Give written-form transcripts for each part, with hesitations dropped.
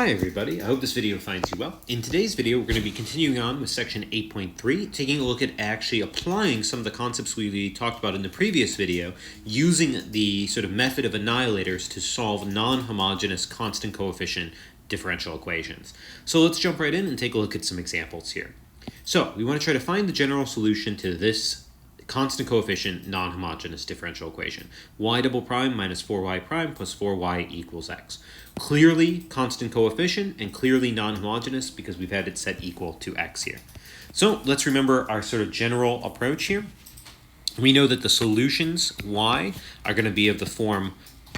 Hi everybody, I hope this video finds you well. In today's video, we're going to be continuing on with section 8.3, taking a look at actually applying some of the concepts we talked about in the previous video, using the sort of method of annihilators to solve non-homogeneous constant coefficient differential equations. So let's jump right in and take a look at some examples here. So we want to try to find the general solution to this constant coefficient non-homogeneous differential equation. Y double prime minus 4y prime plus 4y equals x. Clearly constant coefficient and clearly non-homogeneous because we've had it set equal to x here. So let's remember our sort of general approach here. We know that the solutions y are going to be of the form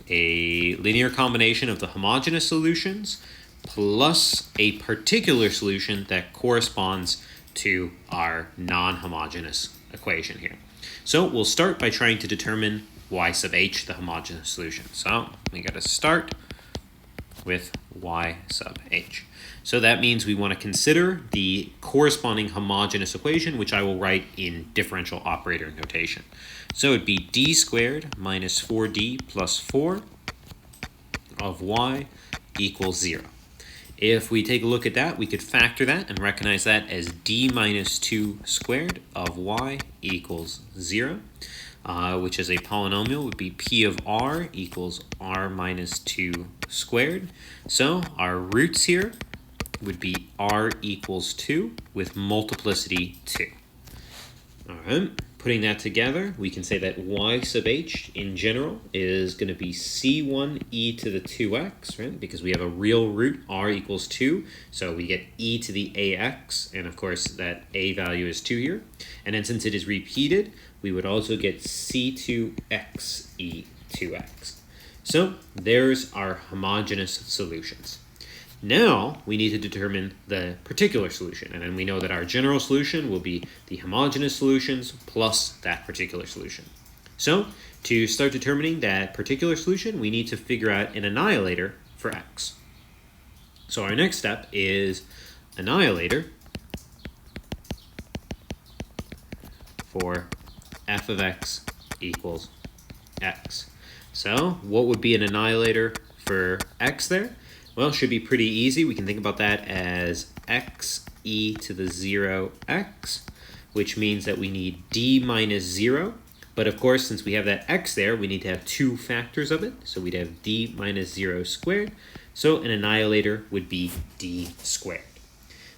a linear combination of the homogeneous solutions plus a particular solution that corresponds to our non-homogeneous equation here. So we'll start by trying to determine y sub h, the homogeneous solution. So we got to start with y sub h. So that means we want to consider the corresponding homogeneous equation, which I will write in differential operator notation. So it'd be d squared minus 4d plus 4 of y equals 0. If we take a look at that, we could factor that and recognize that as d minus 2 squared of y equals 0, which is a polynomial, would be p of r equals r minus 2 squared. So our roots here would be r equals 2 with multiplicity 2. All right. Putting that together, we can say that y sub h in general is going to be c1 e to the 2x, right? Because we have a real root, r equals 2, so we get e to the ax, and of course that a value is 2 here. And then since it is repeated, we would also get c2x e 2x. So there's our homogeneous solutions. Now we need to determine the particular solution, and then we know that our general solution will be the homogeneous solutions plus that particular solution. So to start determining that particular solution, we need to figure out an annihilator for x. So our next step is annihilator for f of x equals x. So what would be an annihilator for x there? Well, it should be pretty easy. We can think about that as x e to the 0x, which means that we need d minus 0. But of course, since we have that x there, we need to have two factors of it. So we'd have d minus 0 squared. So an annihilator would be d squared.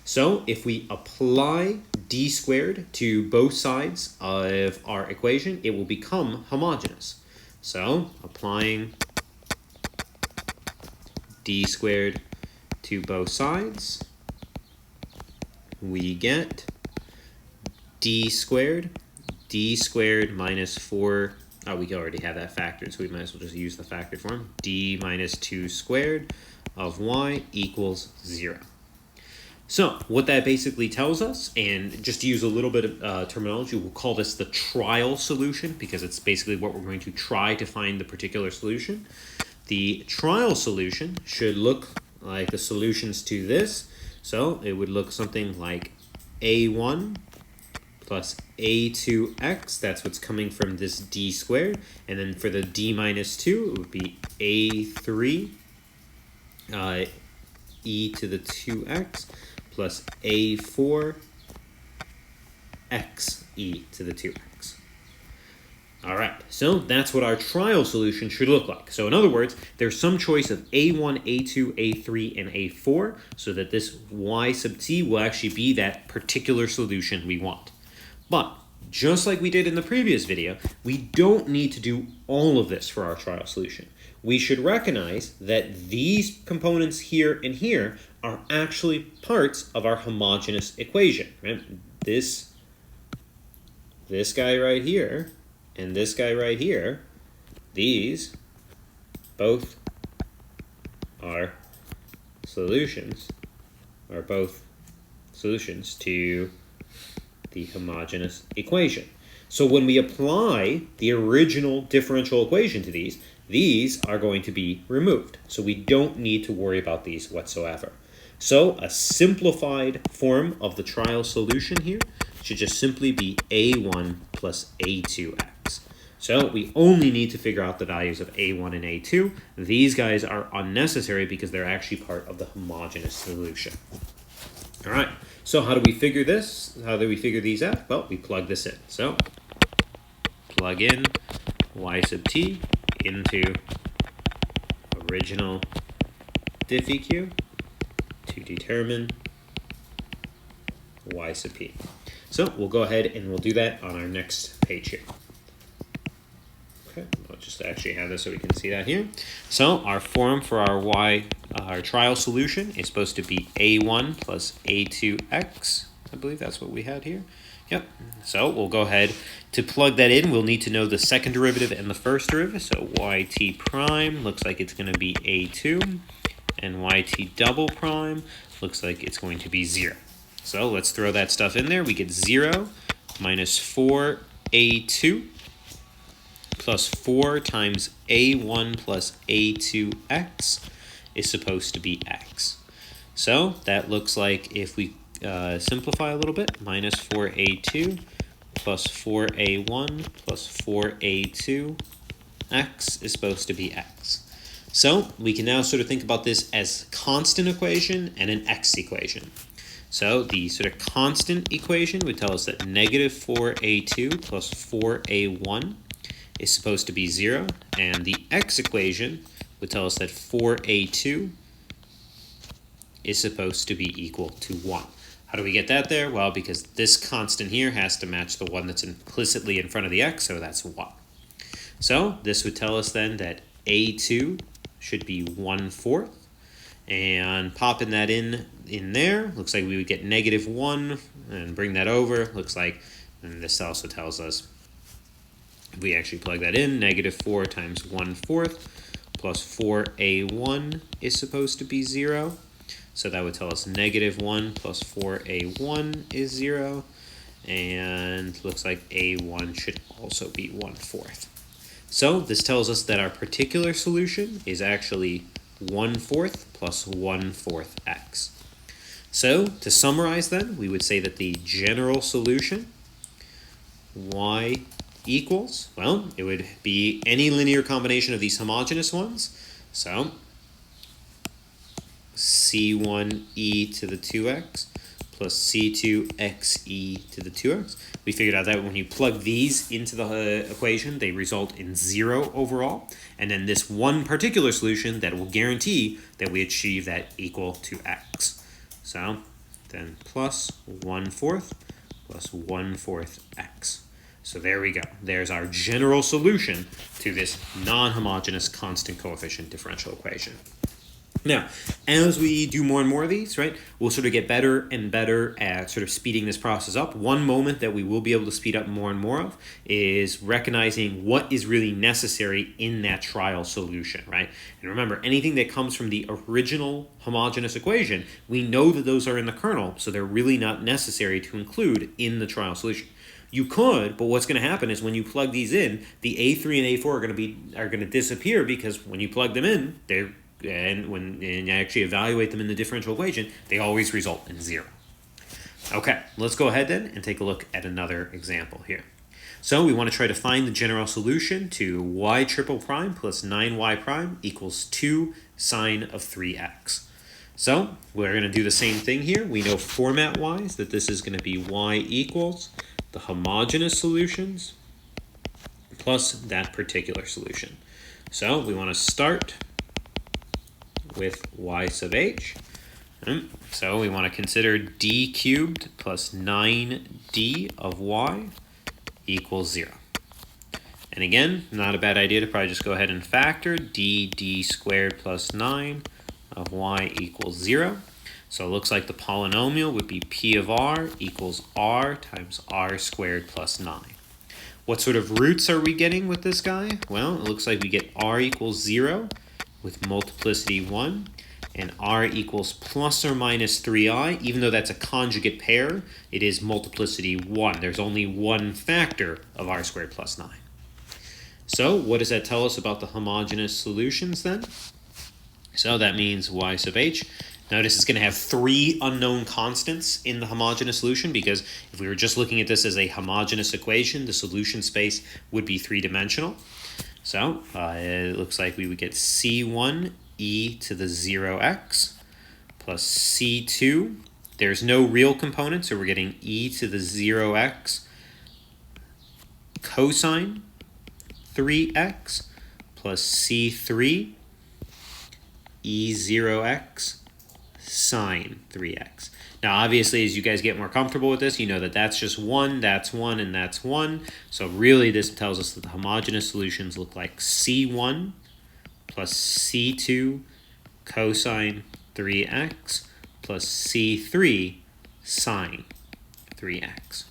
So if we apply d squared to both sides of our equation, it will become homogeneous. So applying d squared to both sides, we get d squared minus 4, we already have that factored, so we might as well just use the factored form, d minus 2 squared of y equals 0. So what that basically tells us, and just to use a little bit of terminology, we'll call this the trial solution because it's basically what we're going to try to find the particular solution. The trial solution should look like the solutions to this. So it would look something like a1 plus a2x. That's what's coming from this d squared. And then for the d minus 2, it would be a3 e to the 2x plus a4 x e to the 2x. All right, so that's what our trial solution should look like. So in other words, there's some choice of a1, a2, a3, and a4, so that this y sub t will actually be that particular solution we want. But just like we did in the previous video, we don't need to do all of this for our trial solution. We should recognize that these components here and here are actually parts of our homogeneous equation, right? This guy right here and this guy right here, these both are solutions, to the homogeneous equation. So when we apply the original differential equation to these are going to be removed. So we don't need to worry about these whatsoever. So a simplified form of the trial solution here should just simply be a1 plus a2x. So we only need to figure out the values of a1 and a2. These guys are unnecessary because they're actually part of the homogeneous solution. All right, so how do we figure this? How do we figure these out? Well, we plug this in. So plug in y sub t into original diffeq to determine y sub p. So we'll go ahead and we'll do that on our next page here. Okay, I'll just actually have this so we can see that here. So our form for our trial solution is supposed to be a1 plus a2x. I believe that's what we had here. Yep. So we'll go ahead to plug that in. We'll need to know the second derivative and the first derivative. So yt prime looks like it's going to be a2, and yt double prime looks like it's going to be 0. So let's throw that stuff in there. We get 0 minus 4a2 plus 4 times a1 plus a2x is supposed to be x. So that looks like, if we simplify a little bit, minus 4a2 plus 4a1 plus 4a2 x is supposed to be x. So we can now sort of think about this as constant equation and an x equation. So the sort of constant equation would tell us that negative 4a2 plus 4a1 is supposed to be 0, and the x equation would tell us that 4a2 is supposed to be equal to 1. How do we get that there? Well, because this constant here has to match the one that's implicitly in front of the x, so that's 1. So this would tell us then that a2 should be 1/4, and popping that in there, looks like we would get negative 1, and bring that over, looks like, and this also tells us, if we actually plug that in, negative 4 times 1/4 plus 4a1 is supposed to be 0. So that would tell us negative 1 plus 4a1 is 0. And looks like a1 should also be 1/4. So this tells us that our particular solution is actually 1/4 plus 1/4 x. So to summarize then, we would say that the general solution, y equals, well, it would be any linear combination of these homogeneous ones. So c1e to the 2x plus c2xe to the 2x. We figured out that when you plug these into the equation, they result in 0 overall. And then this one particular solution that will guarantee that we achieve that equal to x. So then plus 1/4 plus 1/4 x. So there we go. There's our general solution to this non-homogeneous constant coefficient differential equation. Now, as we do more and more of these, right, we'll sort of get better and better at sort of speeding this process up. One moment that we will be able to speed up more and more of is recognizing what is really necessary in that trial solution, right? And remember, anything that comes from the original homogeneous equation, we know that those are in the kernel, so they're really not necessary to include in the trial solution. You could, but what's going to happen is when you plug these in, the A3 and A4 are going to disappear, because when you plug them in, when you actually evaluate them in the differential equation, they always result in 0. Okay, let's go ahead then and take a look at another example here. So we want to try to find the general solution to y triple prime plus 9y prime equals 2 sine of 3x. So we're going to do the same thing here. We know format-wise that this is going to be y equals the homogeneous solutions plus that particular solution. So we want to start with y sub h. So we want to consider d cubed plus 9d of y equals 0. And again, not a bad idea to probably just go ahead and factor d squared plus 9 of y equals 0. So it looks like the polynomial would be p of r equals r times r squared plus 9. What sort of roots are we getting with this guy? Well, it looks like we get r equals 0 with multiplicity 1, and r equals plus or minus 3i. Even though that's a conjugate pair, it is multiplicity 1. There's only one factor of r squared plus 9. So what does that tell us about the homogeneous solutions then? So that means y sub h Notice it's going to have 3 unknown constants in the homogeneous solution, because if we were just looking at this as a homogeneous equation, the solution space would be 3-dimensional. So it looks like we would get C1 e to the 0x plus C2. There's no real component, so we're getting e to the 0x cosine 3x plus C3 e0x sine 3x. Now, obviously, as you guys get more comfortable with this, you know that that's just 1, that's 1, and that's 1. So really, this tells us that the homogeneous solutions look like C1 plus C2 cosine 3x plus C3 sine 3x.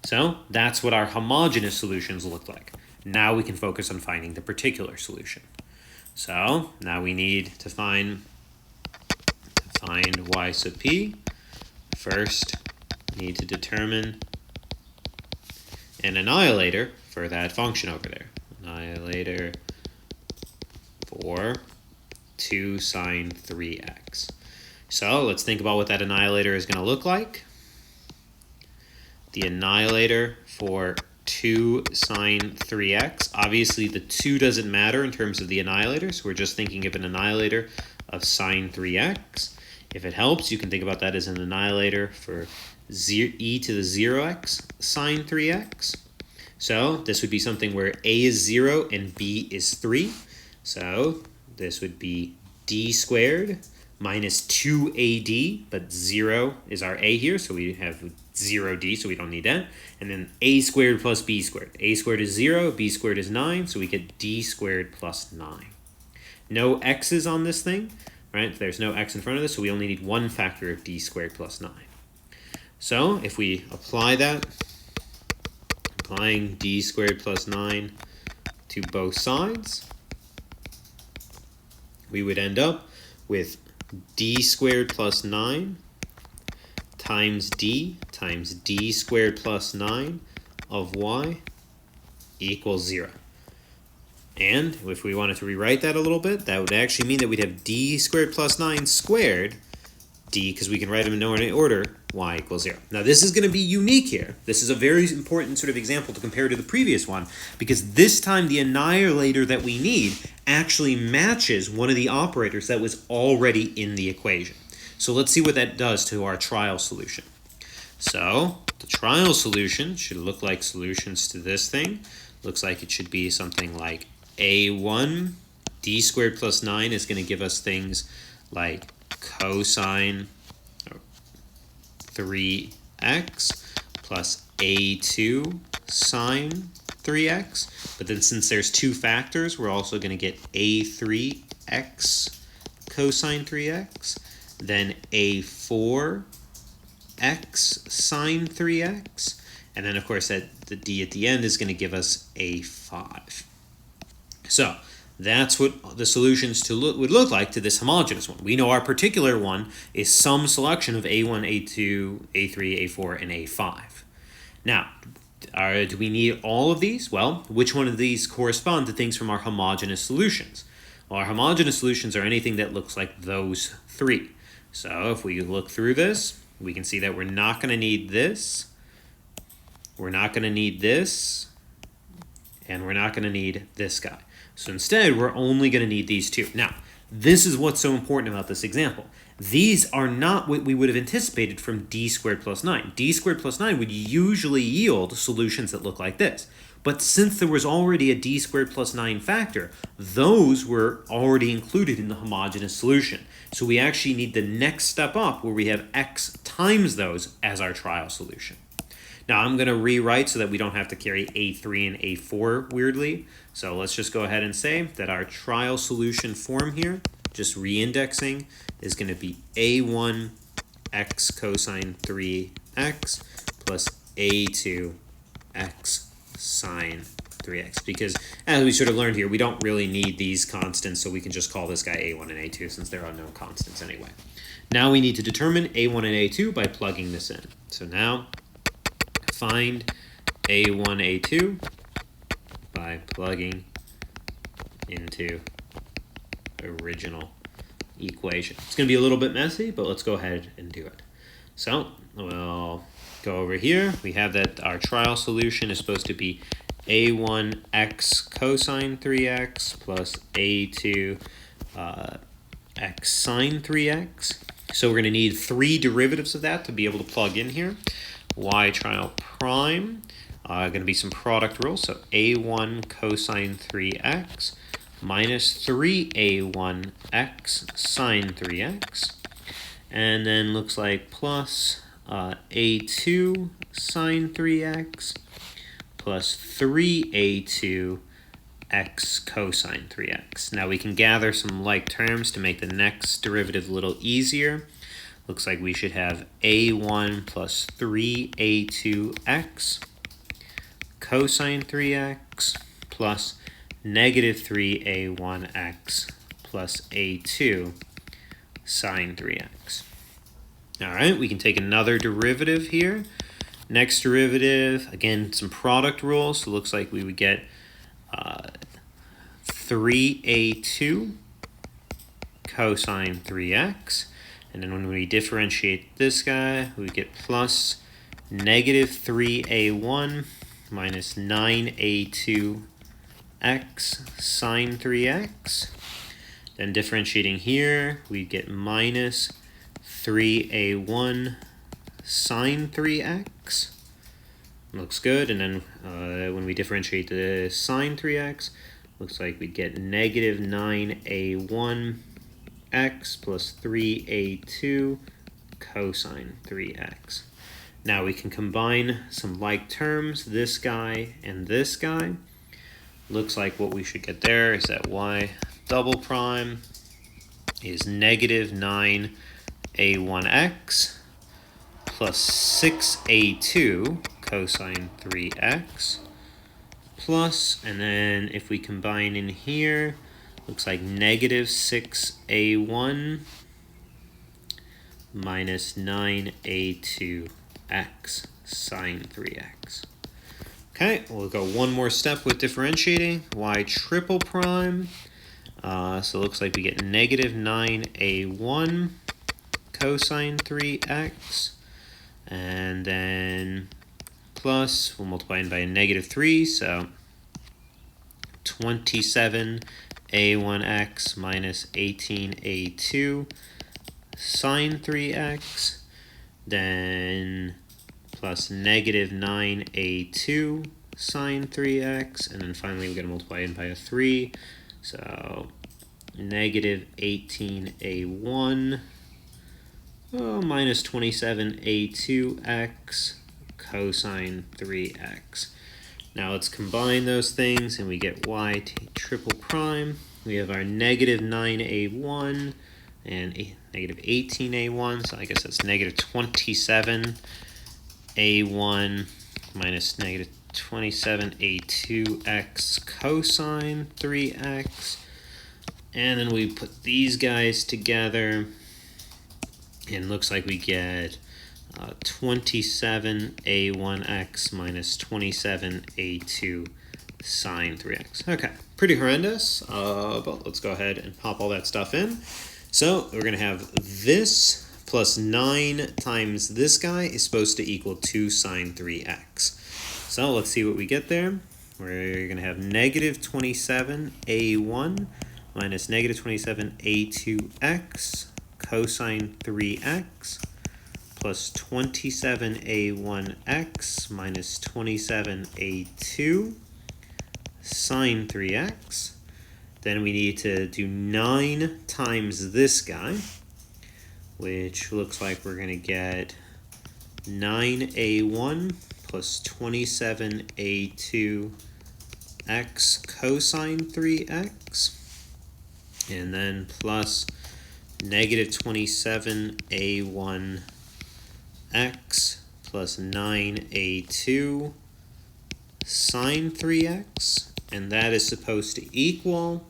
So that's what our homogeneous solutions look like. Now we can focus on finding the particular solution. So now we need to find y sub p. First, need to determine an annihilator for that function over there. Annihilator for 2 sine 3x. So let's think about what that annihilator is going to look like. The annihilator for 2 sine 3x. Obviously, the 2 doesn't matter in terms of the annihilator, so we're just thinking of an annihilator of sine 3x. If it helps, you can think about that as an annihilator for e to the 0x sine 3x. So this would be something where a is 0 and b is 3. So this would be d squared minus 2ad, but 0 is our a here, so we have 0d, so we don't need that. And then a squared plus b squared. A squared is 0, b squared is 9, so we get d squared plus 9. No x's on this thing, right? There's no x in front of this, so we only need one factor of d squared plus 9. So if we apply that, applying d squared plus 9 to both sides, we would end up with d squared plus 9 times d squared plus 9 of y equals 0. And if we wanted to rewrite that a little bit, that would actually mean that we'd have d squared plus 9 squared, d, because we can write them in no order, y equals 0. Now this is going to be unique here. This is a very important sort of example to compare to the previous one, because this time the annihilator that we need actually matches one of the operators that was already in the equation. So let's see what that does to our trial solution. So the trial solution should look like solutions to this thing. Looks like it should be something like a1 d squared plus 9 is going to give us things like cosine 3x plus a2 sine 3x. But then since there's 2 factors, we're also going to get a3x cosine 3x, then a4x sine 3x, and then of course the d at the end is going to give us a5. So that's what the solutions would look like to this homogeneous one. We know our particular one is some selection of a1, a2, a3, a4, and a5. Now, do we need all of these? Well, which one of these correspond to things from our homogeneous solutions? Well, our homogeneous solutions are anything that looks like those 3. So if we look through this, we can see that we're not going to need this, we're not going to need this, and we're not going to need this guy. So instead, we're only going to need these 2. Now, this is what's so important about this example. These are not what we would have anticipated from d squared plus 9. d squared plus 9 would usually yield solutions that look like this. But since there was already a d squared plus 9 factor, those were already included in the homogeneous solution. So we actually need the next step up where we have x times those as our trial solution. Now I'm going to rewrite so that we don't have to carry a3 and a4 weirdly. So let's just go ahead and say that our trial solution form here, just reindexing, is going to be a1 x cosine 3x plus a2 x sine 3x, because as we sort of learned here, we don't really need these constants, so we can just call this guy a1 and a2 since there are no constants anyway. Now we need to determine a1 and a2 by plugging this in. So now find a1, a2 by plugging into original equation. It's going to be a little bit messy, but let's go ahead and do it. So we'll go over here. We have that our trial solution is supposed to be a1x cosine 3x plus a2 x sine 3x. So we're going to need 3 derivatives of that to be able to plug in here. Y trial prime, going to be some product rules. So a1 cosine 3x minus 3a1x sine 3x. And then looks like plus a2 sine 3x plus 3a2 x cosine 3x. Now we can gather some like terms to make the next derivative a little easier. Looks like we should have a1 plus 3a2x cosine 3x plus negative 3a1x plus a2 sine 3x. All right, we can take another derivative here. Next derivative, again, some product rules. So it looks like we would get 3a2 cosine 3x. And then when we differentiate this guy, we get plus negative 3a1 minus 9a2 x sine 3x. Then differentiating here, we get minus 3a1 sine 3x. Looks good. And then when we differentiate the sine 3x, looks like we get negative 9a1 x plus 3a2 cosine 3x. Now we can combine some like terms, this guy and this guy. Looks like what we should get there is that y double prime is negative 9a1x plus 6a2 cosine 3x plus, and then if we combine in here, looks like negative 6a1 minus 9a2x sine 3x. Okay, we'll go one more step with differentiating. Y triple prime. So it looks like we get negative 9a1 cosine 3x. And then plus, we'll multiply in by a negative 3. So 27a1x minus 18a2 sine 3x. Then plus negative 9a2 sine 3x, and then finally we're going to multiply in by a 3, so negative 18a1 minus 27a2x cosine 3x. Now let's combine those things, and we get y triple prime. We have our negative 9a1 and negative 18a1, so I guess that's negative 27a1 minus negative 27a2x cosine 3x. And then we put these guys together, and looks like we get 27a1x minus 27a2 sine 3x. Okay, pretty horrendous, but let's go ahead and pop all that stuff in. So we're going to have this plus 9 times this guy is supposed to equal 2 sine 3x. So let's see what we get there. We're going to have negative 27a1 minus negative 27a2x cosine 3x plus 27a1x minus 27a2 sine 3x. Then we need to do 9 times this guy, which looks like we're going to get 9a1 plus 27a2x cosine 3x, and then plus negative 27a1x plus 9a2 sine 3x, and that is supposed to equal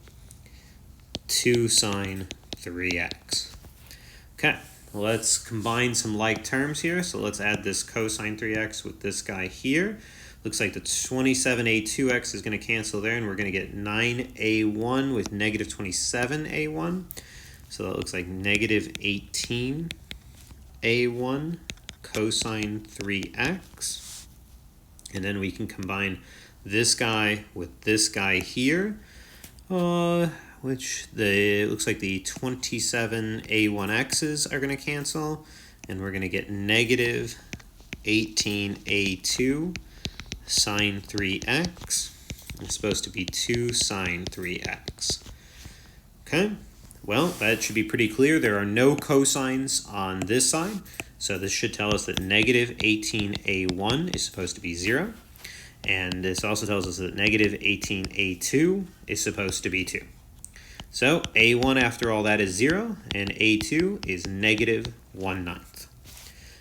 2 sine 3x. Okay, let's combine some like terms here. So let's add this cosine 3x with this guy here. Looks like the 27a2x is going to cancel there, and we're going to get 9a1 with negative 27a1. So that looks like negative 18a1 cosine 3x. And then we can combine this guy with this guy here, which it looks like the 27a1x's are going to cancel. And we're going to get negative 18a2 sine 3x. It's supposed to be 2 sine 3x. Okay, well, that should be pretty clear. There are no cosines on this side, so this should tell us that negative 18a1 is supposed to be 0. And this also tells us that negative 18a2 is supposed to be 2. So a1 after all that is 0, and a2 is negative 1/9.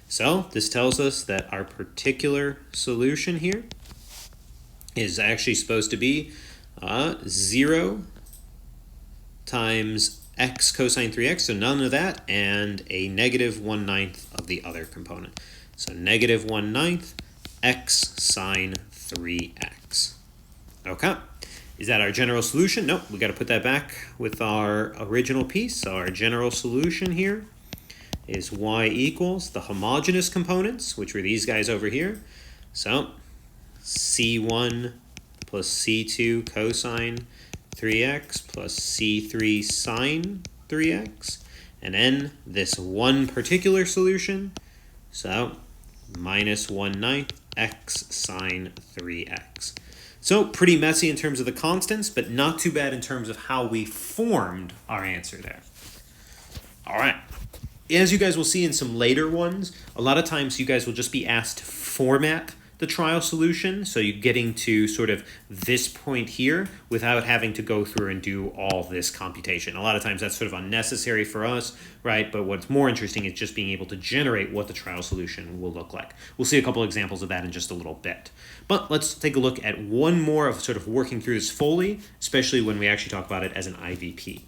So this tells us that our particular solution here is actually supposed to be 0 times x cosine 3x, so none of that, and a negative 1/9 of the other component. So negative 1/9 x sine 3x. Okay, is that our general solution? Nope, we got to put that back with our original piece. So our general solution here is y equals the homogeneous components, which were these guys over here. So c1 plus c2 cosine 3x plus c3 sine 3x, and then this one particular solution, so minus 1/9 x sine 3x. So pretty messy in terms of the constants, but not too bad in terms of how we formed our answer there. All right. As you guys will see in some later ones, a lot of times you guys will just be asked to format the trial solution, so you're getting to sort of this point here without having to go through and do all this computation. A lot of times that's sort of unnecessary for us, right? But what's more interesting is just being able to generate what the trial solution will look like. We'll see a couple examples of that in just a little bit. But let's take a look at one more of sort of working through this fully, especially when we actually talk about it as an IVP.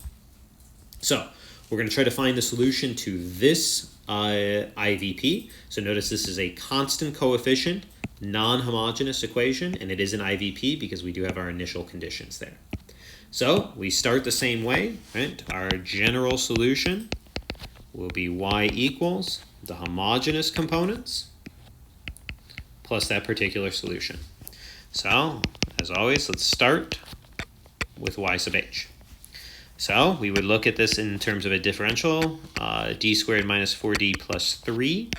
So we're going to try to find the solution to this IVP. So notice this is a constant coefficient non-homogeneous equation, and it is an IVP because we do have our initial conditions there. So we start the same way, right? Our general solution will be y equals the homogeneous components plus that particular solution. So as always, let's start with y sub h. So we would look at this in terms of a differential, d squared minus 4d plus 3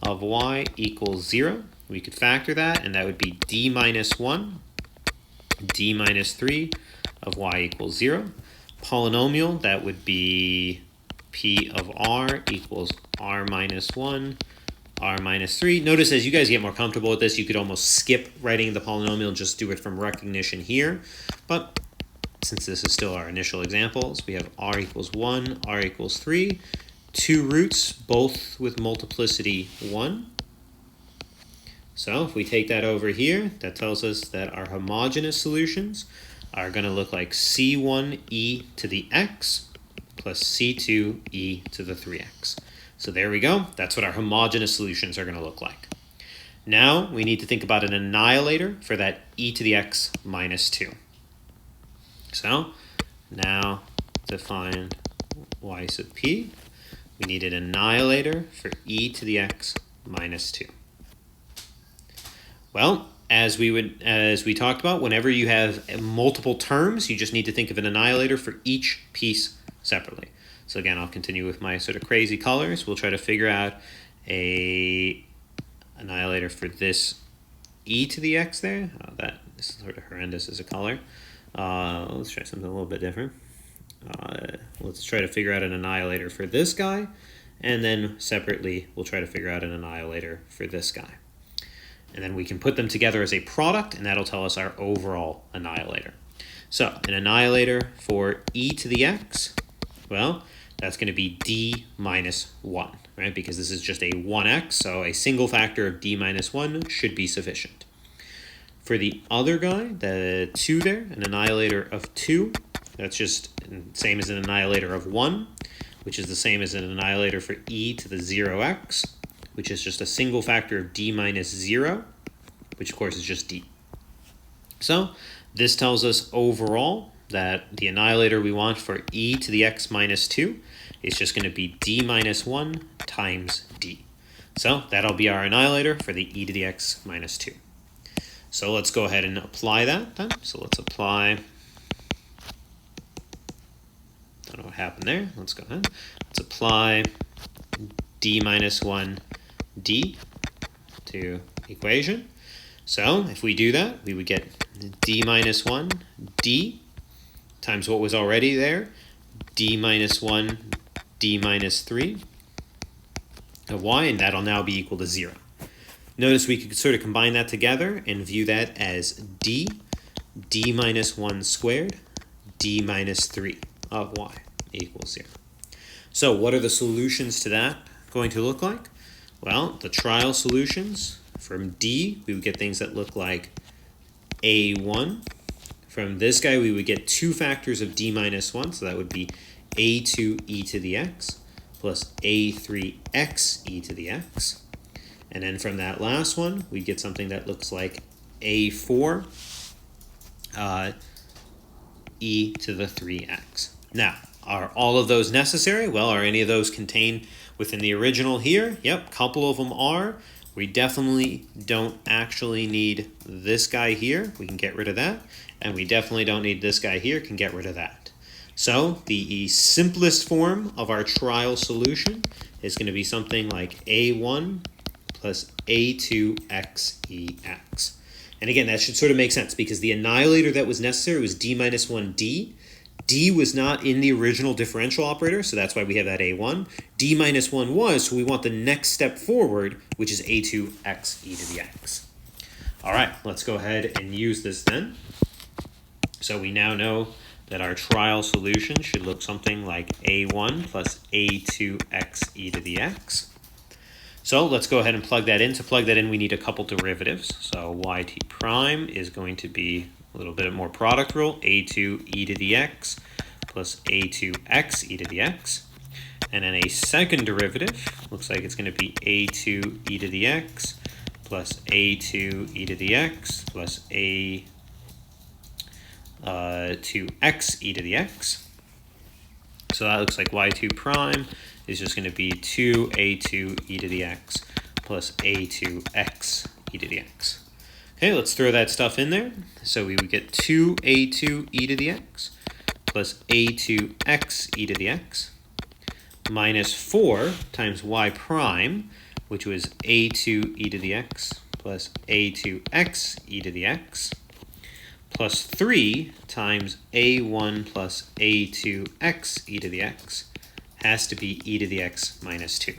of y equals 0. We could factor that, and that would be d minus 1, d minus 3 of y equals 0. Polynomial, that would be p of r equals r minus 1, r minus 3. Notice as you guys get more comfortable with this, you could almost skip writing the polynomial and just do it from recognition here. But since this is still our initial examples, we have r equals 1, r equals 3. Two roots, both with multiplicity 1. So if we take that over here, that tells us that our homogeneous solutions are going to look like c1e to the x plus c2e to the 3x. So there we go. That's what our homogeneous solutions are going to look like. Now we need to think about an annihilator for that e to the x minus 2. So now to find y sub p, we need an annihilator for e to the x minus 2. Well, as we talked about, whenever you have multiple terms, you just need to think of an annihilator for each piece separately. So again, I'll continue with my sort of crazy colors. We'll try to figure out a annihilator for this e to the x there. That is sort of horrendous as a color. Let's try something a little bit different. Let's try to figure out an annihilator for this guy, and then separately we'll try to figure out an annihilator for this guy. And then we can put them together as a product, and that'll tell us our overall annihilator. So an annihilator for e to the x, well, that's going to be d minus 1, right? Because this is just a 1x, so a single factor of d minus 1 should be sufficient. For the other guy, the 2 there, an annihilator of 2, that's just the same as an annihilator of 1, which is the same as an annihilator for e to the 0x, which is just a single factor of d minus 0, which of course is just d. So this tells us overall that the annihilator we want for e to the x minus 2 is just going to be d minus 1 times d. So that'll be our annihilator for the e to the x minus 2. So let's go ahead and apply that then. So let's apply, don't know what happened there. Let's go ahead. Let's apply d minus 1 d to equation. So if we do that, we would get d minus 1 d times what was already there, d minus 1 d minus 3 of y, and that'll now be equal to 0. Notice we could sort of combine that together and view that as d minus 1 squared d minus 3 of y equals 0. So what are the solutions to that going to look like? Well, the trial solutions, from d, we would get things that look like a1. From this guy, we would get 2 factors of d minus 1, so that would be a2 e to the x plus a3x e to the x. And then from that last one, we get something that looks like a4 e to the 3x. Now, are all of those necessary? Well, are any of those contained within the original here? Yep, a couple of them are. We definitely don't actually need this guy here. We can get rid of that. And we definitely don't need this guy here. Can get rid of that. So the simplest form of our trial solution is going to be something like a1 plus a2xex. And again, that should sort of make sense because the annihilator that was necessary was d minus 1d. D was not in the original differential operator, so that's why we have that a1. D minus 1 was, so we want the next step forward, which is a2x e to the x. All right, let's go ahead and use this then. So we now know that our trial solution should look something like a1 plus a2x e to the x. So let's go ahead and plug that in. To plug that in, we need a couple derivatives. So yt prime is going to be a little bit more product rule, a2 e to the x plus a2x e to the x. And then a second derivative looks like it's going to be a2 e to the x plus a2 e to the x plus a2x e to the x. So that looks like y2 prime is just going to be 2a2 e to the x plus a2x e to the x. Okay, let's throw that stuff in there. So we would get 2a2 e to the x plus a2x e to the x minus 4 times y prime, which was a2 e to the x plus a2x e to the x, plus 3 times a1 plus a2x e to the x has to be e to the x minus 2.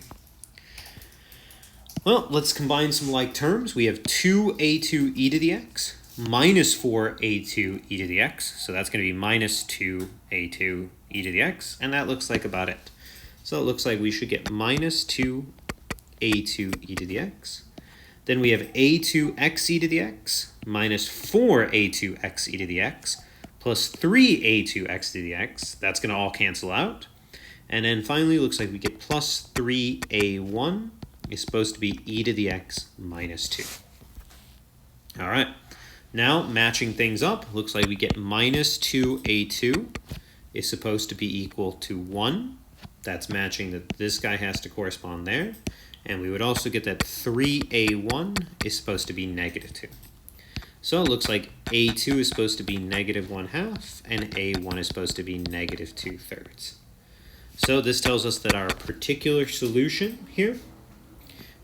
Well, let's combine some like terms. We have 2a2 e to the x minus 4a2 e to the x. So that's going to be minus 2a2 e to the x. And that looks like about it. So it looks like we should get minus 2a2 e to the x. Then we have a2x e to the x minus 4a2x e to the x plus 3a2x to the x. That's going to all cancel out. And then finally, it looks like we get plus 3a1 is supposed to be e to the x minus 2. All right. Now, matching things up, looks like we get minus 2a2 is supposed to be equal to 1. That's matching that this guy has to correspond there. And we would also get that 3a1 is supposed to be negative 2. So it looks like a2 is supposed to be negative 1/2 and a1 is supposed to be negative 2/3. So this tells us that our particular solution here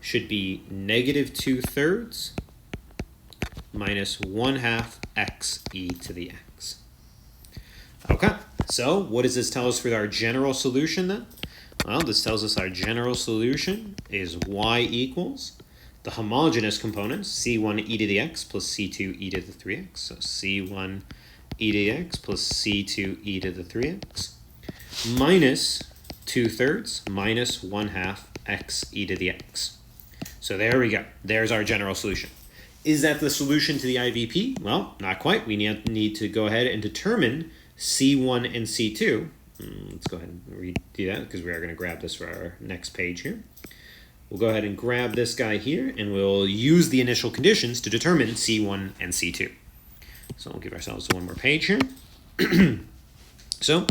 should be negative 2/3 minus 1/2 x e to the x. Okay, so what does this tell us for our general solution then? Well, this tells us our general solution is y equals the homogeneous components, c1 e to the x plus c2 e to the 3x. So c1 e to the x plus c2 e to the 3x minus 2/3 minus 1/2 x e to the x. So there we go. There's our general solution. Is that the solution to the IVP? Well, not quite. We need to go ahead and determine C1 and C2. Let's go ahead and redo that because we are going to grab this for our next page here. We'll go ahead and grab this guy here and we'll use the initial conditions to determine C1 and C2. So we'll give ourselves one more page here. So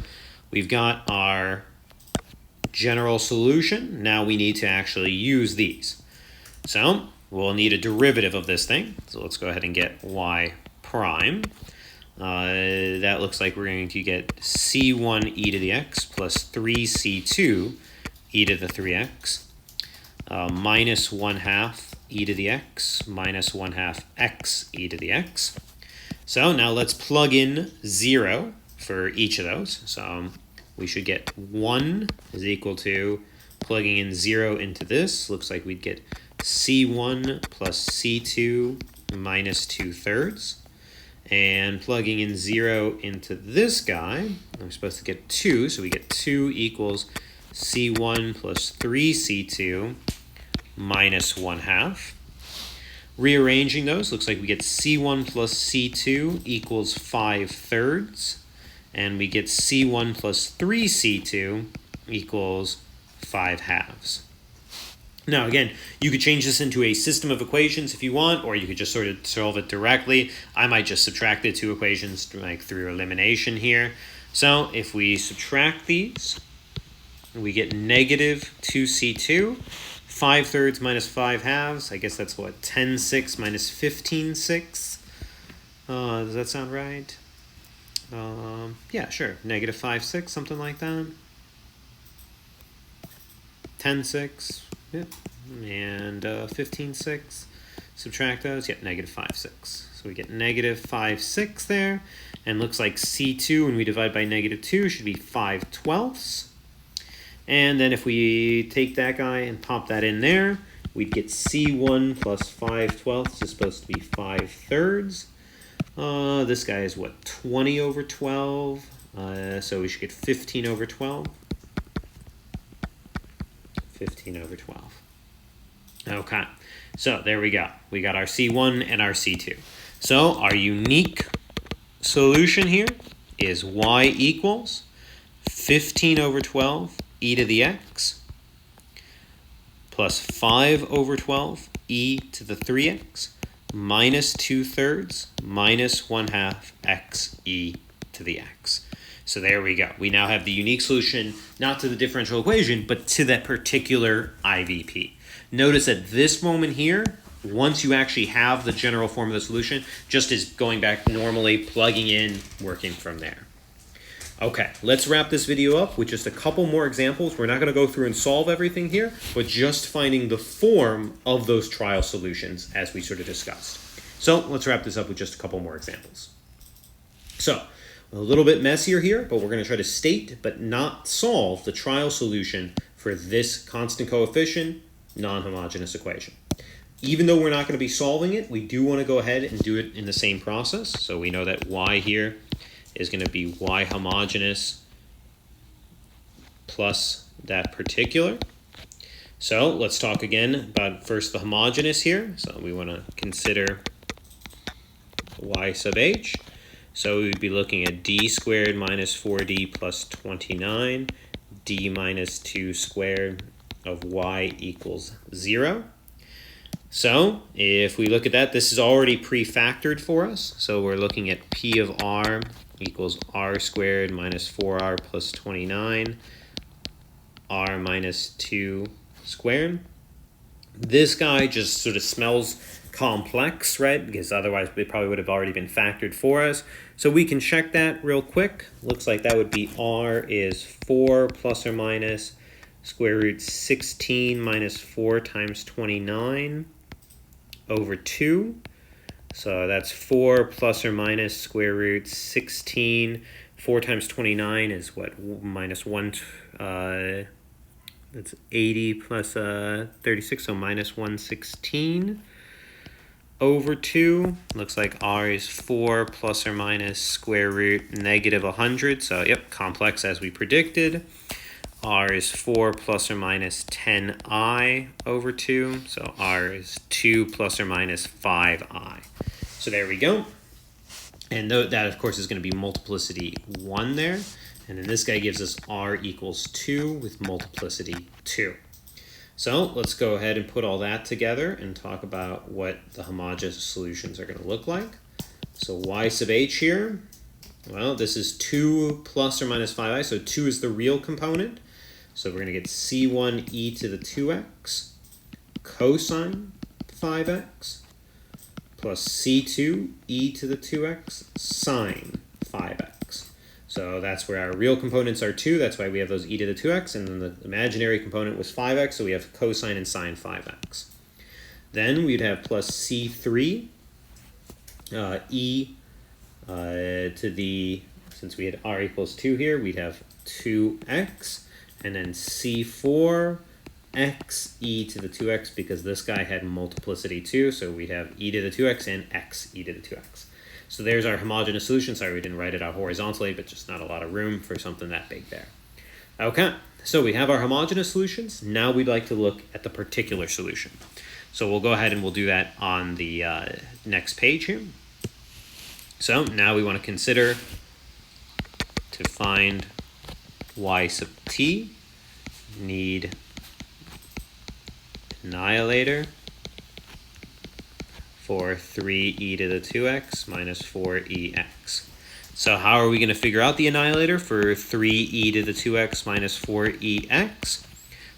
we've got our general solution. Now we need to actually use these. So we'll need a derivative of this thing. So let's go ahead and get y prime. That looks like we're going to get c1 e to the x plus 3c2 e to the 3x minus 1/2 e to the x minus 1/2 x e to the x. So now let's plug in 0 for each of those. So we should get 1 is equal to, plugging in 0 into this, looks like we'd get c1 plus c2 minus 2/3. And plugging in 0 into this guy, I'm supposed to get 2, so we get 2 equals c1 plus 3c2 minus 1/2. Rearranging those, looks like we get c1 plus c2 equals 5/3, and we get c1 plus 3c2 equals 5/2. Now again, you could change this into a system of equations if you want, or you could just sort of solve it directly. I might just subtract the two equations like through elimination here. So if we subtract these, we get negative 2c2, 5/3 minus 5/2. I guess that's what, 10/6 minus 15/6. Does that sound right? Yeah, sure. Negative 5/6, something like that. 10/6. Yep. And 15/6. Subtract those. Yep, negative 5/6. So we get negative 5/6 there. And looks like C2, when we divide by negative 2, should be 5/12. And then if we take that guy and pop that in there, we'd get C1 plus 5/12 is supposed to be 5/3. This guy is what, 20 over 12? So we should get 15 over 12. 15 over 12. Okay, so there we go. We got our C1 and our C2. So our unique solution here is y equals 15 over 12 e to the x plus 5 over 12 e to the 3x minus 2/3 minus 1/2 x e to the x. So there we go. We now have the unique solution, not to the differential equation, but to that particular IVP. Notice at this moment here, once you actually have the general form of the solution, just as going back normally, plugging in, working from there. Okay, let's wrap this video up with just a couple more examples. We're not going to go through and solve everything here, but just finding the form of those trial solutions as we sort of discussed. So let's wrap this up with just a couple more examples. So, a little bit messier here, but we're going to try to state but not solve the trial solution for this constant coefficient non-homogeneous equation. Even though we're not going to be solving it, we do want to go ahead and do it in the same process. So we know that y here is going to be y homogeneous plus that particular. So let's talk again about first the homogeneous here. So we want to consider y sub h. So we'd be looking at d squared minus 4d plus 29, d minus 2 squared of y equals 0. So if we look at that, this is already pre-factored for us. So we're looking at p of r equals r squared minus 4r plus 29, r minus 2 squared. This guy just sort of smells complex, right? Because otherwise it probably would have already been factored for us. So we can check that real quick. Looks like that would be r is 4 plus or minus square root 16 minus 4 times 29 over 2. So that's 4 plus or minus square root 16. 4 times 29 is what? Minus 1. That's 80 plus 36, so minus 116 over 2. Looks like r is 4 plus or minus square root negative 100. So, yep, complex as we predicted. R is 4 plus or minus 10i over 2. So r is 2 plus or minus 5i. So there we go. And that, of course, is going to be multiplicity 1 there. And then this guy gives us r equals 2 with multiplicity 2. So let's go ahead and put all that together and talk about what the homogeneous solutions are going to look like. So y sub h here Well, this is 2 plus or minus 5i, so 2 is the real component. So we're going to get c1 e to the 2x cosine 5x plus c2 e to the 2x sine 5x. So that's where our real components are 2. That's why we have those e to the 2x. And then the imaginary component was 5x, so we have cosine and sine 5x. Then we'd have plus c3 e to the, since we had r equals 2 here, we'd have 2x. And then c4 x e to the 2x, because this guy had multiplicity 2, so we'd have e to the 2x and x e to the 2x. So there's our homogeneous solution. Sorry we didn't write it out horizontally, but just not a lot of room for something that big there. Okay, so we have our homogeneous solutions. Now we'd like to look at the particular solution. So we'll go ahead and we'll do that on the next page here. So now we want to consider to find y sub t, need annihilator for 3e to the 2x minus 4ex. So how are we going to figure out the annihilator for 3e to the 2x minus 4ex?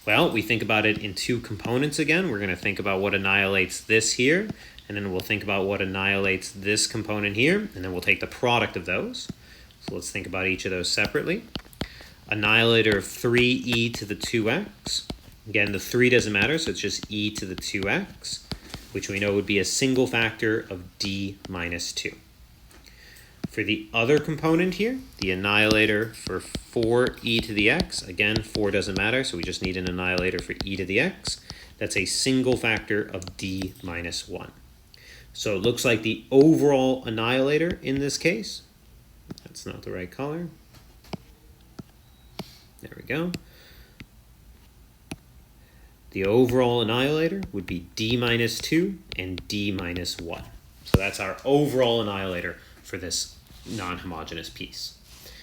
Well, we think about it in two components again. We're going to think about what annihilates this here, and then we'll think about what annihilates this component here, and then we'll take the product of those. So let's think about each of those separately. Annihilator of 3e to the 2x. Again, the 3 doesn't matter, so it's just e to the 2x, which we know would be a single factor of d minus 2. For the other component here, the annihilator for 4e to the x, again, 4 doesn't matter, so we just need an annihilator for e to the x. That's a single factor of d minus 1. So it looks like the overall annihilator in this case, that's not the right color. There we go. The overall annihilator would be d minus 2 and d minus 1. So that's our overall annihilator for this non-homogeneous piece.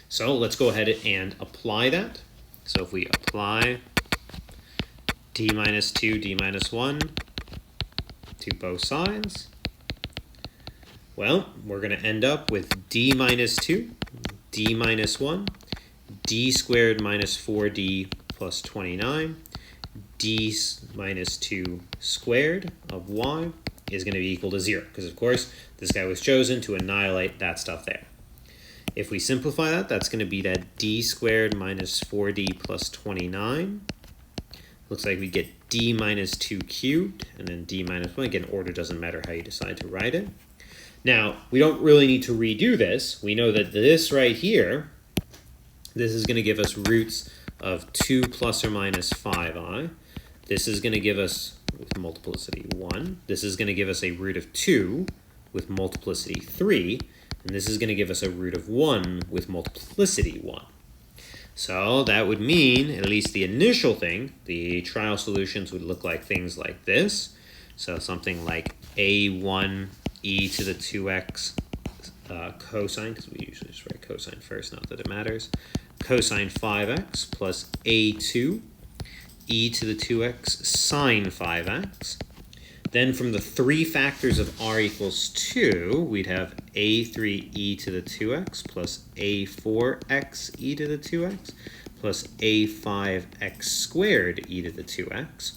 So let's go ahead and apply that. So if we apply d minus 2, d minus 1 to both sides, well, we're going to end up with d minus 2, d minus 1, d squared minus 4d plus 29, d minus 2 squared of y is going to be equal to 0, because of course this guy was chosen to annihilate that stuff there. If we simplify that, that's going to be that d squared minus 4d plus 29. Looks like we get d minus 2 cubed, and then d minus 1. Again, order doesn't matter how you decide to write it. Now, we don't really need to redo this. We know that this right here, this is going to give us roots of 2 plus or minus 5i. This is going to give us, with multiplicity 1, this is going to give us a root of 2 with multiplicity 3, and this is going to give us a root of 1 with multiplicity 1. So that would mean, at least the initial thing, the trial solutions would look like things like this. So something like a1 e to the 2x cosine, because we usually just write cosine first, not that it matters, cosine 5x plus a2 e to the 2x sine 5x. Then from the three factors of r equals 2, we'd have a3 e to the 2x plus a4x e to the 2x plus a5x squared e to the 2x.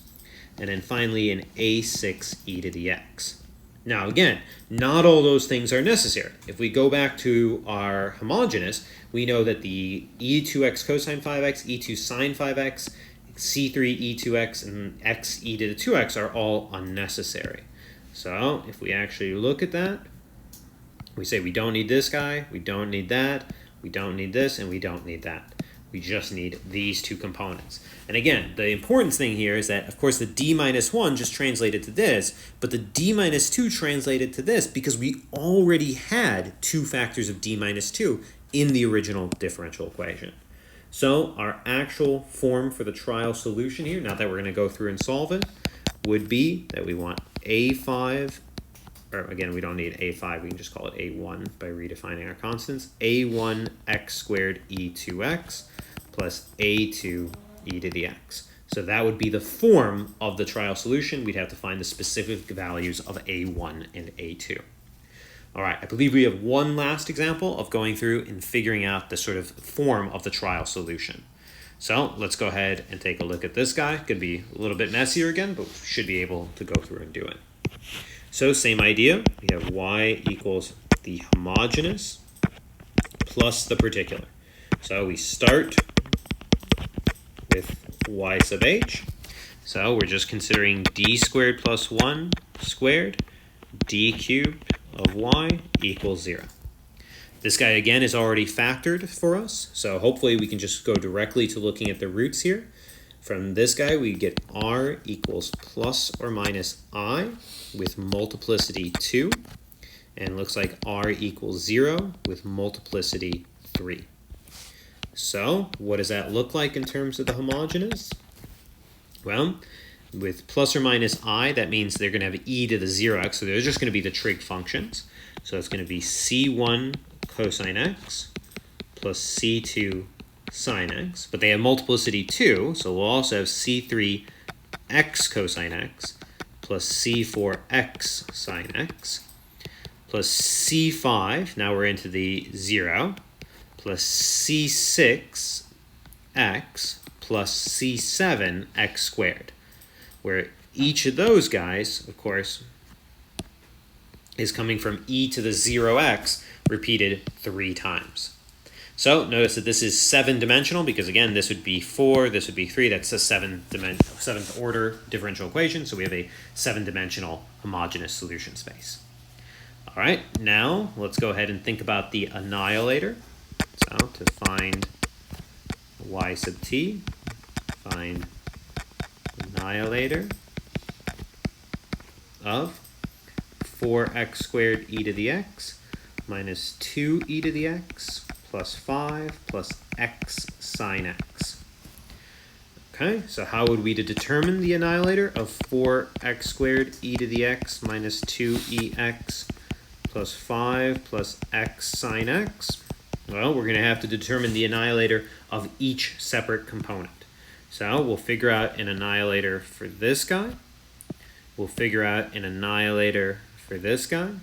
And then finally an a6 e to the x. Now again, not all those things are necessary. If we go back to our homogeneous, we know that the e2x cosine 5x, e2 sine 5x, c3 e2x, and x e to the 2x are all unnecessary. So if we actually look at that, we say we don't need this guy, we don't need that, we don't need this, and we don't need that. We just need these two components. And again, the important thing here is that, of course, the d minus 1 just translated to this, but the d minus 2 translated to this because we already had two factors of d minus 2 in the original differential equation. So our actual form for the trial solution here, now that we're going to go through and solve it, would be that we want a5, or again, we don't need a5, we can just call it a1 by redefining our constants, a1 x squared e2x plus a2 e to the x. So that would be the form of the trial solution. We'd have to find the specific values of a1 and a2. All right, I believe we have one last example of going through and figuring out the sort of form of the trial solution. So let's go ahead and take a look at this guy. Could be a little bit messier again, but we should be able to go through and do it. So same idea, we have y equals the homogeneous plus the particular. So we start with y sub h. So we're just considering d squared plus 1 squared, d cubed of y equals 0. This guy again is already factored for us, so hopefully we can just go directly to looking at the roots here. From this guy we get r equals plus or minus I with multiplicity 2, and looks like r equals 0 with multiplicity 3. So what does that look like in terms of the homogeneous? Well, with plus or minus I, that means they're going to have e to the 0x, so they're just going to be the trig functions. So it's going to be c1 cosine x plus c2 sine x, but they have multiplicity 2, so we'll also have c3 x cosine x plus c4 x sine x plus c5, now we're into the 0, plus c6 x plus c7 x squared, where each of those guys, of course, is coming from e to the 0x repeated 3 times. So notice that this is 7-dimensional because, again, this would be 4, this would be 3. That's a 7th order differential equation, so we have a 7-dimensional homogeneous solution space. All right, now let's go ahead and think about the annihilator. So to find y sub t, find annihilator of 4x squared e to the x minus 2e to the x plus 5 plus x sine x. Okay, so how would we determine the annihilator of 4x squared e to the x minus 2ex plus 5 plus x sine x? Well, we're going to have to determine the annihilator of each separate component. So we'll figure out an annihilator for this guy. We'll figure out an annihilator for this guy.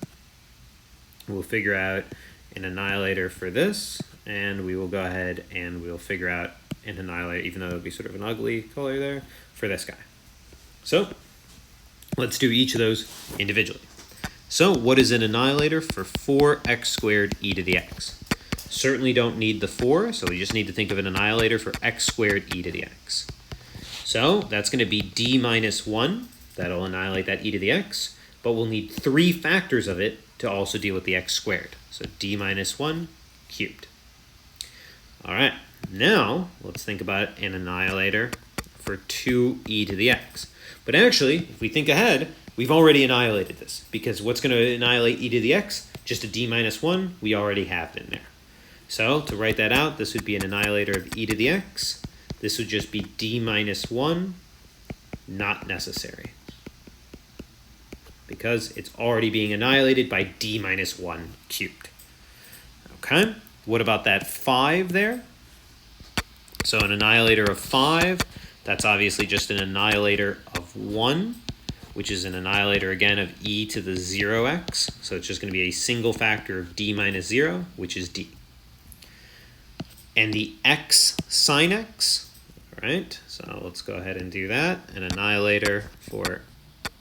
We'll figure out an annihilator for this. And we will go ahead and we'll figure out an annihilator, even though it would be sort of an ugly color there, for this guy. So let's do each of those individually. So what is an annihilator for 4x squared e to the x? Certainly don't need the 4, so we just need to think of an annihilator for x squared e to the x. So that's going to be d minus 1. That'll annihilate that e to the x, but we'll need 3 factors of it to also deal with the x squared. So d minus 1 cubed. All right, now let's think about an annihilator for 2e to the x. But actually, if we think ahead, we've already annihilated this, because what's going to annihilate e to the x? Just a d minus 1, we already have it in there. So to write that out, this would be an annihilator of e to the x. This would just be d minus 1, not necessary, because it's already being annihilated by d minus 1 cubed. Okay, what about that 5 there? So an annihilator of 5, that's obviously just an annihilator of 1, which is an annihilator again of e to the 0x. So it's just going to be a single factor of d minus 0, which is d. And the x sine x, all right, so let's go ahead and do that. An annihilator for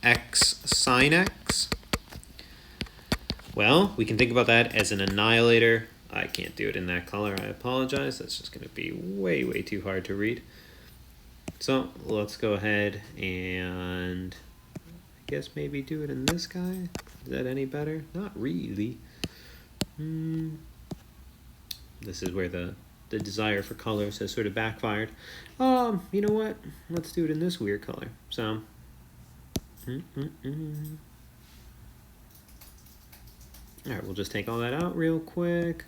x sine x. Well, we can think about that as an annihilator. I can't do it in that color, I apologize. That's just going to be way, way too hard to read. So let's go ahead and I guess maybe do it in this guy. Is that any better? Not really. This is where the desire for colors has sort of backfired. You know what? Let's do it in this weird color. So, all right, we'll just take all that out real quick.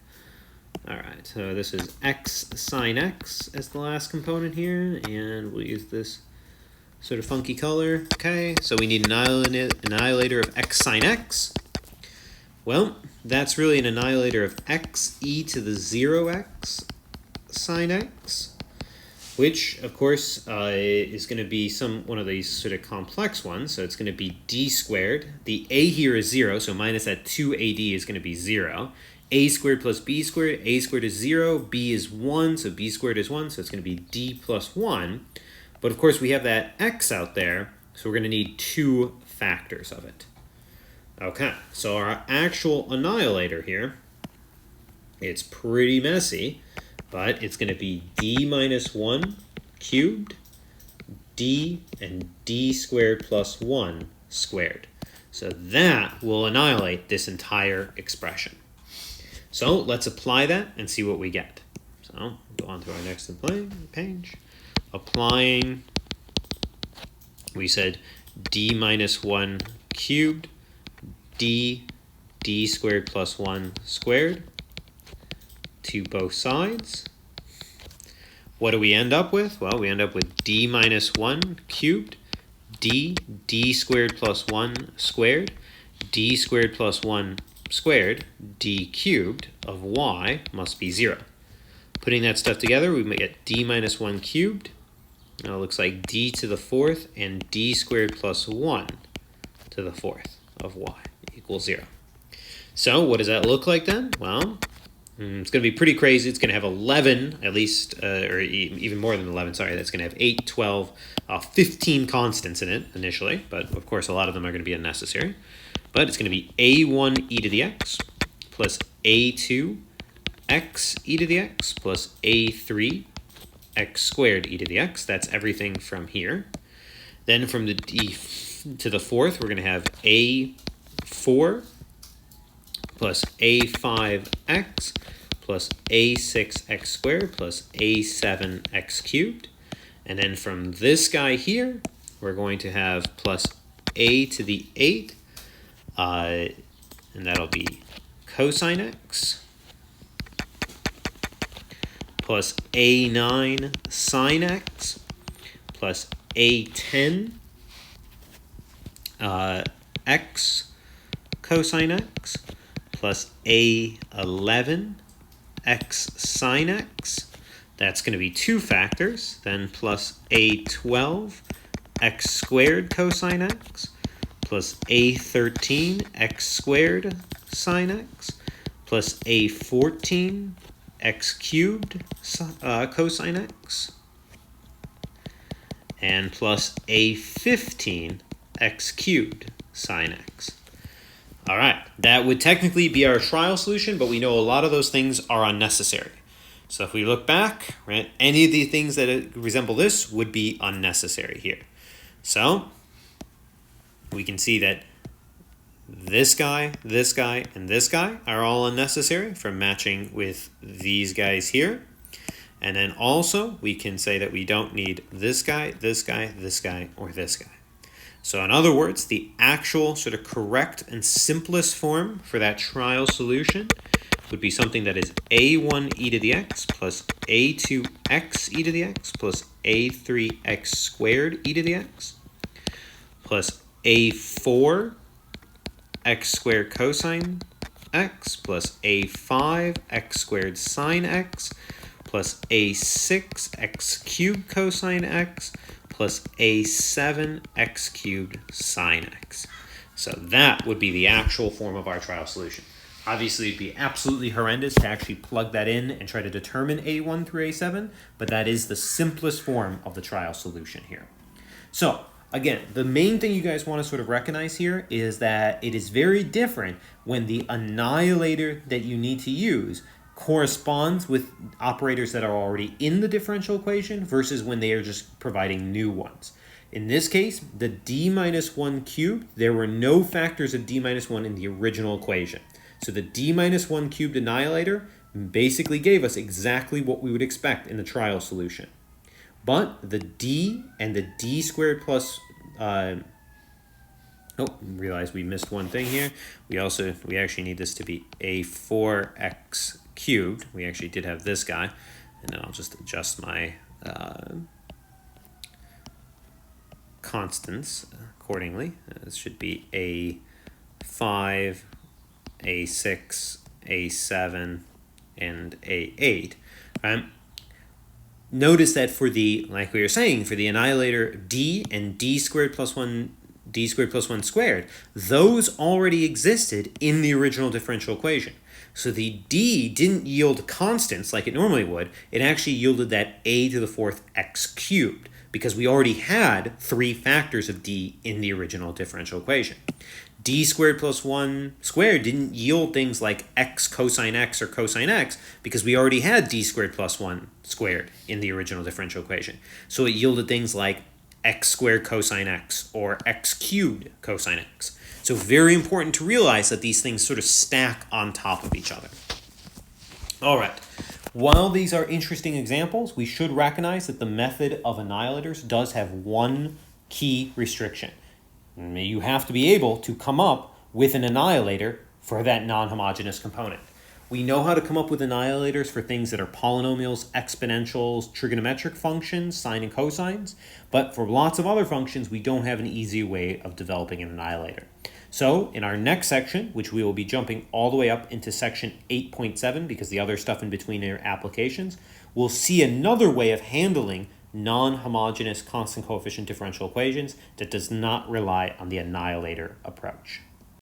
All right, so this is x sine x as the last component here, and we'll use this sort of funky color. Okay, so we need an annihilator of x sine x. Well, that's really an annihilator of x e to the 0x sine x. which of course is going to be one of these sort of complex ones. So it's going to be d squared. The a here is 0, so minus that 2ad is going to be 0. A squared plus b squared, a squared is 0, b is 1, so b squared is 1, so it's going to be d plus 1. But of course we have that x out there, so we're going to need 2 factors of it. Okay, so our actual annihilator here, it's pretty messy, but it's going to be d minus 1 cubed, d, and d squared plus 1 squared. So that will annihilate this entire expression. So let's apply that and see what we get. So go on to our next page. Applying, we said d minus 1 cubed, d squared plus 1 squared to both sides. What do we end up with? Well, we end up with d minus 1 cubed, d squared plus 1 squared, d squared plus 1 squared, d cubed of y must be 0. Putting that stuff together, we get d minus 1 cubed. Now it looks like d to the 4th and d squared plus 1 to the 4th of y equals 0. So what does that look like then? Well, it's going to be pretty crazy. It's going to have 11, at least, or even more than 11, sorry. That's going to have 8, 12, 15 constants in it initially, but of course a lot of them are going to be unnecessary. But it's going to be a1 e to the x plus a2 x e to the x plus a3 x squared e to the x. That's everything from here. Then from the d to the 4th, we're going to have a4 plus a5x plus a6x squared plus a7x cubed. And then from this guy here, we're going to have plus a to the 8, and that'll be cosine x, plus a9 sine x, plus a10 x cosine x, plus a11 x sine x. That's going to be 2 factors. Then plus a12 x squared cosine x, plus a13 x squared sine x, plus a14 x cubed cosine x, and plus a15 x cubed sine x. All right, that would technically be our trial solution, but we know a lot of those things are unnecessary. So if we look back, right, any of the things that resemble this would be unnecessary here. So we can see that this guy, and this guy are all unnecessary from matching with these guys here. And then also we can say that we don't need this guy, this guy, this guy, or this guy. So in other words, the actual sort of correct and simplest form for that trial solution would be something that is a1 e to the x plus a2x e to the x plus a3x squared e to the x plus a4 x squared cosine x plus a5 x squared sine x plus a6 x cubed cosine x plus a7 x cubed sine x. So that would be the actual form of our trial solution. Obviously, it'd be absolutely horrendous to actually plug that in and try to determine a1 through a7, but that is the simplest form of the trial solution here. So again, the main thing you guys want to sort of recognize here is that it is very different when the annihilator that you need to use corresponds with operators that are already in the differential equation versus when they are just providing new ones. In this case, the d minus 1 cubed, there were no factors of d minus 1 in the original equation. So the d minus 1 cubed annihilator basically gave us exactly what we would expect in the trial solution. But the d and the d squared plus realize we missed one thing here. We actually need this to be a4x cubed. We actually did have this guy, and then I'll just adjust my constants accordingly. This should be a5, a6, a7, and a8. notice that for the, like we were saying, for the annihilator d and d squared plus 1 squared, those already existed in the original differential equation. So the d didn't yield constants like it normally would. It actually yielded that a to the fourth x cubed, because we already had 3 factors of d in the original differential equation. D squared plus 1 squared didn't yield things like x cosine x or cosine x, because we already had d squared plus 1 squared in the original differential equation. So it yielded things like x squared cosine x or x cubed cosine x. So very important to realize that these things sort of stack on top of each other. All right. While these are interesting examples, we should recognize that the method of annihilators does have one key restriction. You have to be able to come up with an annihilator for that non-homogeneous component. We know how to come up with annihilators for things that are polynomials, exponentials, trigonometric functions, sine and cosines, but for lots of other functions, we don't have an easy way of developing an annihilator. So in our next section, which we will be jumping all the way up into section 8.7, because the other stuff in between are applications, we'll see another way of handling non-homogeneous constant coefficient differential equations that does not rely on the annihilator approach.